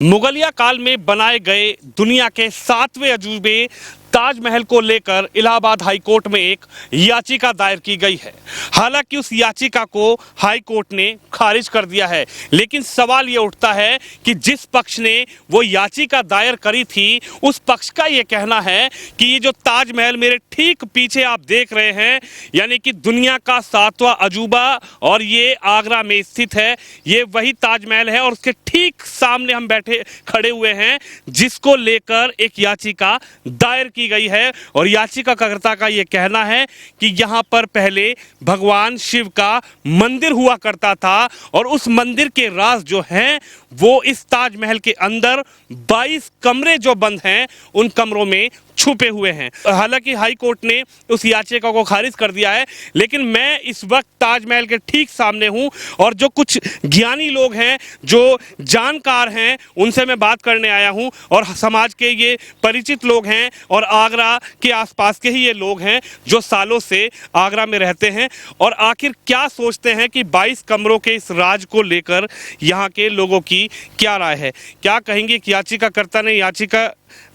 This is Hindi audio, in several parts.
मुगलिया काल में बनाए गए दुनिया के 7वें अजूबे ताजमहल को लेकर इलाहाबाद हाई कोर्ट में एक याचिका दायर की गई है। हालांकि उस याचिका को हाई कोर्ट ने खारिज कर दिया है, लेकिन सवाल ये उठता है कि जिस पक्ष ने वो याचिका दायर करी थी उस पक्ष का ये कहना है कि ये जो ताजमहल मेरे ठीक पीछे आप देख रहे हैं, यानी कि दुनिया का 7वां अजूबा और ये आगरा में स्थित है, ये वही ताजमहल है और उसके ठीक सामने हम खड़े हुए हैं, जिसको लेकर एक याचिका दायर की गई है। और याचिकाकर्ता का यह कहना है कि यहां पर पहले भगवान शिव का मंदिर हुआ करता था और उस मंदिर के राज जो हैं वो इस ताजमहल के अंदर 22 कमरे जो बंद हैं उन कमरों में छुपे हुए हैं। हालांकि हाई कोर्ट ने उस याचिका को खारिज कर दिया है, लेकिन मैं इस वक्त ताजमहल के ठीक सामने हूं और जो कुछ ज्ञानी लोग हैं, जो जानकार हैं, उनसे मैं बात करने आया हूं। और समाज के ये परिचित लोग हैं और आगरा के आसपास के ही ये लोग हैं जो सालों से आगरा में रहते हैं और आखिर क्या सोचते हैं कि 22 कमरों के इस राज को लेकर यहाँ के लोगों की क्या राय है। क्या कहेंगे कि याचिकाकर्ता ने याचिका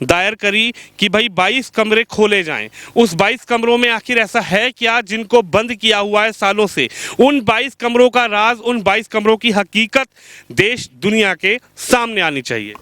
दायर करी कि भाई 22 कमरे खोले जाएं, उस 22 कमरों में आखिर ऐसा है क्या जिनको बंद किया हुआ है सालों से। उन 22 कमरों का राज, उन 22 कमरों की हकीकत देश दुनिया के सामने आनी चाहिए।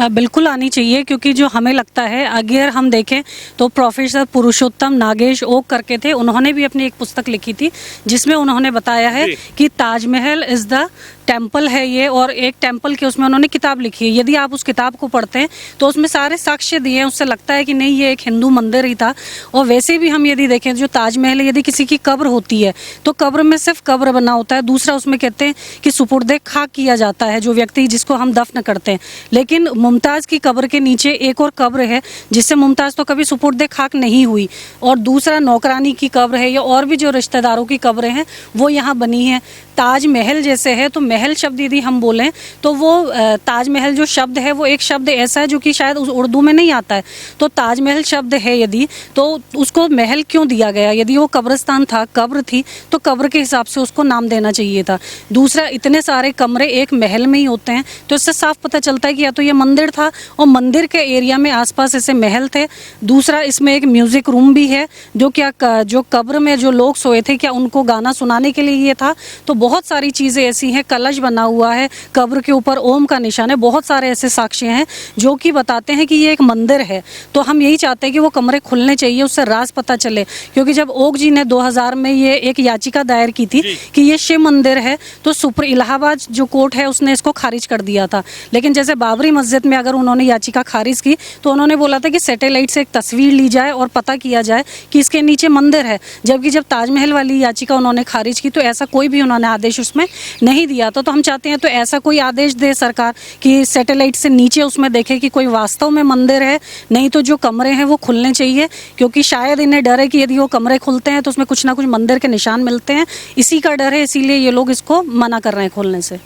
बिल्कुल आनी चाहिए, क्योंकि जो हमें लगता है, अगर हम देखें तो प्रोफेसर पुरुषोत्तम नागेश ओक करके थे, उन्होंने भी अपनी एक पुस्तक लिखी थी जिसमें उन्होंने बताया है कि ताजमहल इज़ द टेम्पल है ये, और एक टेम्पल के उसमें उन्होंने किताब लिखी है। यदि आप उस किताब को पढ़ते हैं तो उसमें सारे साक्ष्य दिए हैं, उससे लगता है कि नहीं ये एक हिंदू मंदिर ही था। और वैसे भी हम यदि देखें जो ताजमहल है, यदि किसी की कब्र होती है तो कब्र में सिर्फ कब्र बना होता है, दूसरा उसमें कहते हैं कि सुपुर्दे खाक किया जाता है जो व्यक्ति जिसको हम दफन करते हैं। लेकिन मुमताज़ की कब्र के नीचे एक और कब्र है जिससे मुमताज़ तो कभी सुपुर्दे खाक नहीं हुई, और दूसरा नौकरानी की कब्र है या और भी जो रिश्तेदारों की कब्रें हैं वो यहाँ बनी है। ताजमहल जैसे है तो महल शब्द यदि हम बोलें तो वो ताजमहल जो शब्द है वो एक शब्द ऐसा है जो कि शायद उस उर्दू में नहीं आता है। तो ताजमहल शब्द है यदि, तो उसको महल क्यों दिया गया? यदि वो कब्रिस्तान था, कब्र थी, तो कब्र के हिसाब से उसको नाम देना चाहिए था। दूसरा, इतने सारे कमरे एक महल में ही होते हैं तो इससे साफ पता चलता है कि या तो ये मंदिर था और मंदिर के एरिया में आसपास ऐसे महल थे। दूसरा, इसमें एक म्यूजिक रूम भी है जो क्या जो कब्र में जो लोग सोए थे क्या उनको गाना सुनाने के लिए ये था। तो बहुत सारी चीज़ें ऐसी हैं, कलश बना हुआ है, कब्र के ऊपर ओम का निशान है, बहुत सारे ऐसे साक्ष्य हैं जो कि बताते हैं कि ये एक मंदिर है। तो हम यही चाहते हैं कि वो कमरे खुलने चाहिए, उससे राज पता चले। क्योंकि जब ओक जी ने 2000 में ये एक याचिका दायर की थी कि ये शिव मंदिर है, तो इलाहाबाद जो कोर्ट है उसने इसको खारिज कर दिया था। लेकिन जैसे बाबरी मस्जिद में अगर उन्होंने याचिका खारिज की तो उन्होंने बोला था कि सैटेलाइट से एक तस्वीर ली जाए और पता किया जाए कि इसके नीचे मंदिर है। जबकि जब ताजमहल वाली याचिका उन्होंने खारिज की तो ऐसा कोई भी उन्होंने आदेश उसमें नहीं दिया था। तो हम चाहते हैं तो ऐसा कोई आदेश दे सरकार कि सैटेलाइट से नीचे उसमें देखे कि कोई वास्तव में मंदिर है, नहीं तो जो कमरे हैं वो खुलने चाहिए। क्योंकि शायद इन्हें डर है कि यदि वो कमरे खुलते हैं तो उसमें कुछ ना कुछ मंदिर के निशान मिलते हैं, इसी का डर है, इसीलिए ये लोग इसको मना कर रहे हैं खोलने से।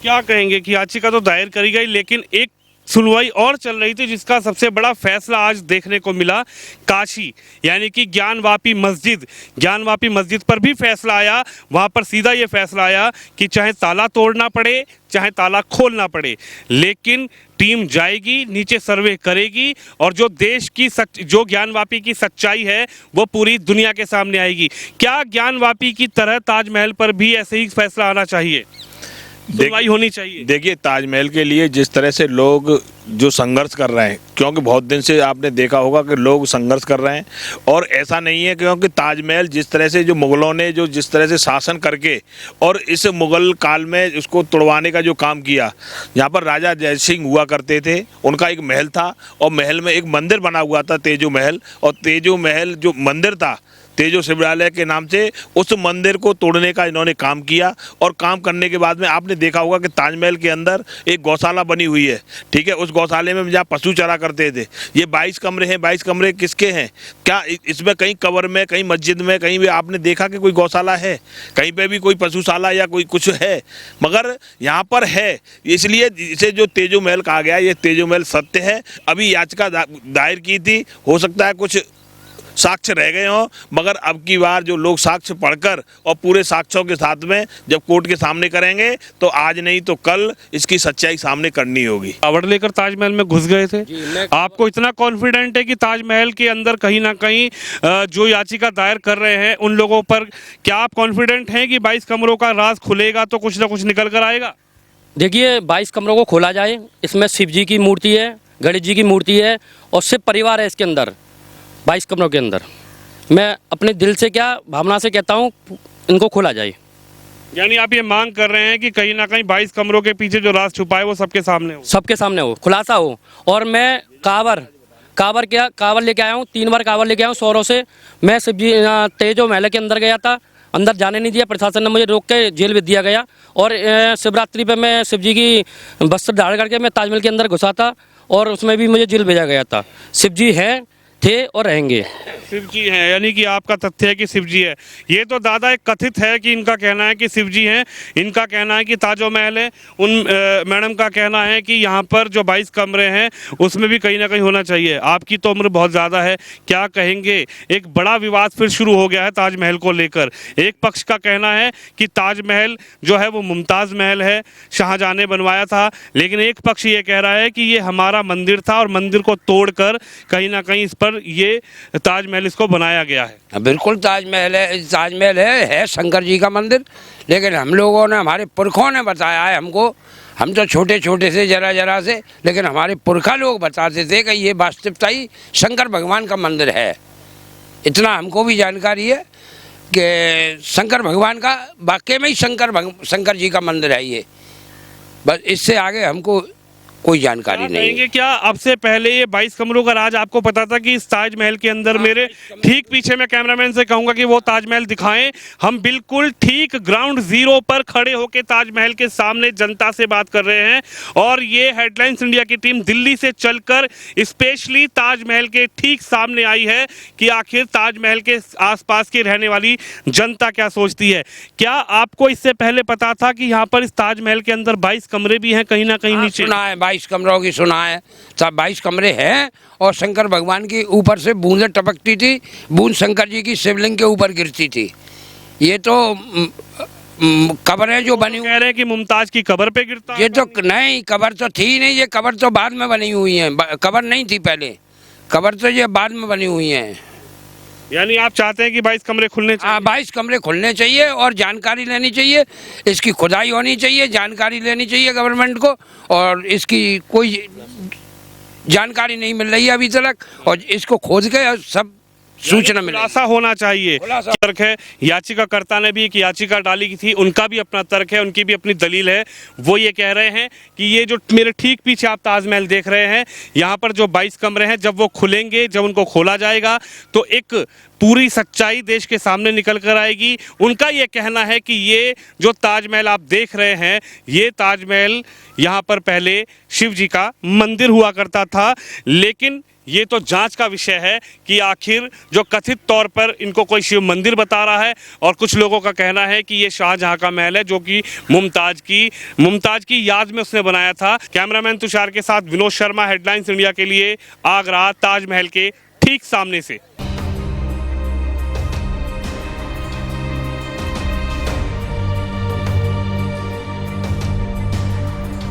क्या कहेंगे कि याचिका तो दायर करी गई, लेकिन एक सुनवाई और चल रही थी जिसका सबसे बड़ा फैसला आज देखने को मिला। काशी यानी कि ज्ञानवापी मस्जिद पर भी फैसला आया। वहाँ पर सीधा ये फैसला आया कि चाहे ताला तोड़ना पड़े, चाहे ताला खोलना पड़े, लेकिन टीम जाएगी, नीचे सर्वे करेगी और जो देश की जो ज्ञानवापी की सच्चाई है वो पूरी दुनिया के सामने आएगी। क्या ज्ञानवापी की तरह ताजमहल पर भी ऐसे ही फैसला आना चाहिए, सुनवाई होनी चाहिए? देखिए, ताजमहल के लिए जिस तरह से लोग जो संघर्ष कर रहे हैं, क्योंकि बहुत दिन से आपने देखा होगा कि लोग संघर्ष कर रहे हैं, और ऐसा नहीं है क्योंकि ताजमहल जिस तरह से जो मुग़लों ने जो जिस तरह से शासन करके और इस मुग़ल काल में उसको तोड़वाने का जो काम किया, यहाँ पर राजा जय सिंह हुआ करते थे, उनका एक महल था और महल में एक मंदिर बना हुआ था तेजो महल, और तेजो महल जो मंदिर था तेजो शिवालय के नाम से, उस मंदिर को तोड़ने का इन्होंने काम किया। और काम करने के बाद में आपने देखा होगा कि ताजमहल के अंदर एक गौशाला बनी हुई है, ठीक है, उस गौशाले में जहाँ पशु चरा करते थे। ये 22 कमरे हैं, 22 कमरे किसके हैं? क्या इसमें कहीं कब्र में, कहीं मस्जिद में, कहीं भी आपने देखा कि कोई गौशाला है? कहीं पर भी कोई पशुशाला या कोई कुछ है? मगर यहाँ पर है, इसलिए इसे जो तेजो महल कहा गया, ये तेजो महल सत्य है। अभी याचिका दायर की थी, हो सकता है कुछ साक्ष्य रह गए हों, मगर अब की बार जो लोग साक्ष्य पढ़कर और पूरे साक्ष्यों के साथ में जब कोर्ट के सामने करेंगे तो आज नहीं तो कल इसकी सच्चाई सामने करनी होगी। कावड़ लेकर ताजमहल में घुस गए थे, आपको इतना कॉन्फिडेंट है कि ताजमहल के अंदर कहीं ना कहीं जो याचिका दायर कर रहे हैं उन लोगों पर, क्या आप कॉन्फिडेंट हैं कि 22 कमरों का राज खुलेगा तो कुछ ना कुछ निकल कर आएगा? देखिए 22 कमरों को खोला जाए, इसमें शिव जी की मूर्ति है, गणेश जी की मूर्ति है और शिव परिवार है इसके अंदर 22 कमरों के अंदर। मैं अपने दिल से क्या भावना से कहता हूँ इनको खोला जाए। यानी आप ये मांग कर रहे हैं कि कहीं ना कहीं 22 कमरों के पीछे जो राज छुपा है वो सबके सामने हो, सबके सामने हो, खुलासा हो। और मैं कावर लेके आया हूँ, 3 बार कावर लेके आया हूँ सौरों से। मैं शिव जी तेजो महल के अंदर गया था, अंदर जाने नहीं दिया, प्रशासन ने मुझे रोक के जेल भेज दिया गया। और शिवरात्रि पे मैं शिव जी की वस्त्र धारण करके मैं ताजमहल के अंदर घुसा था और उसमें भी मुझे जेल भेजा गया था। शिव जी हैं, थे और रहेंगे। शिव जी हैं, यानी कि आपका तथ्य है कि शिव जी है। ये तो दादा एक कथित है कि इनका कहना है कि शिव जी हैं, इनका कहना है कि ताजो महल है। उन मैडम का कहना है कि यहाँ पर जो 22 कमरे हैं उसमें भी कहीं ना कहीं होना चाहिए। आपकी तो उम्र बहुत ज़्यादा है, क्या कहेंगे? एक बड़ा विवाद फिर शुरू हो गया है ताजमहल को लेकर। एक पक्ष का कहना है कि ताजमहल जो है वो मुमताज़ महल है, शाहजहां ने बनवाया था, लेकिन एक पक्ष ये कह रहा है कि ये हमारा मंदिर था और मंदिर को तोड़कर कहीं ना कहीं इस पर ये ताजमहल इसको बनाया गया है। बिल्कुल ताजमहल है शंकर जी का मंदिर। लेकिन हम लोगों ने, हमारे पुरखों ने बताया है हमको, हम तो छोटे छोटे से जरा से, लेकिन हमारे पुरखा लोग बताते थे कि ये वास्तविकता ही शंकर भगवान का मंदिर है। इतना हमको भी जानकारी है कि शंकर भगवान का वाकई में ही शंकर जी का मंदिर है ये। बस इससे आगे हमको कोई जानकारी नहीं कहेंगे क्या अब से पहले ये 22 कमरों का राज आपको पता था कि इस ताजमहल के अंदर? मेरे ठीक पीछे मैं कैमरामैन से कहूंगा कि वो ताजमहल दिखाएं। हम बिल्कुल ठीक ग्राउंड जीरो पर खड़े होकर ताजमहल के सामने जनता से बात कर रहे हैं और ये हेडलाइंस इंडिया की टीम दिल्ली से चलकर स्पेशली ताजमहल के ठीक सामने आई है कि आखिर ताजमहल के आसपास की रहने वाली जनता क्या सोचती है। क्या आपको इससे पहले पता था कि यहाँ पर इस ताजमहल के अंदर 22 कमरे भी हैं कहीं ना कहीं नीचे? सुना है, 22 कमरों की सुना है, सब 22 कमरे हैं और शंकर भगवान की ऊपर से बूंदें टपकती थी, बूंद शंकर जी की शिवलिंग के ऊपर गिरती थी। ये तो कब्रें जो बनी कह रहे हैं कि मुमताज की कब्र पे गिरता है। ये तो नहीं, कब्र तो थी नहीं, ये कब्र तो बाद में बनी हुई है, कब्र नहीं थी पहले, कब्र तो ये बाद में बनी हुई है। यानी आप चाहते हैं कि 22 कमरे खुलने चाहिए? 22 कमरे खुलने चाहिए और जानकारी लेनी चाहिए, इसकी खुदाई होनी चाहिए, जानकारी लेनी चाहिए गवर्नमेंट को। और इसकी कोई जानकारी नहीं मिल रही है अभी तक और इसको खोज के सब सूचना मिले। खुलासा होना चाहिए। तर्क है, याचिकाकर्ता ने भी एक याचिका डाली थी, उनका भी अपना तर्क है, उनकी भी अपनी दलील है। वो ये कह रहे हैं कि ये जो मेरे ठीक पीछे आप ताजमहल देख रहे हैं, यहाँ पर जो 22 कमरे हैं जब वो खुलेंगे, जब उनको खोला जाएगा तो एक पूरी सच्चाई देश के सामने निकल कर आएगी। उनका ये कहना है कि ये जो ताजमहल आप देख रहे हैं, ये ताजमहल यहाँ पर पहले शिव जी का मंदिर हुआ करता था, लेकिन ये तो जांच का विषय है कि आखिर जो कथित तौर पर इनको कोई शिव मंदिर बता रहा है और कुछ लोगों का कहना है कि ये शाहजहां का महल है जो कि मुमताज की याद में उसने बनाया था। कैमरामैन तुषार के साथ विनोद शर्मा, हेडलाइंस इंडिया के लिए आगरा ताजमहल के ठीक सामने से।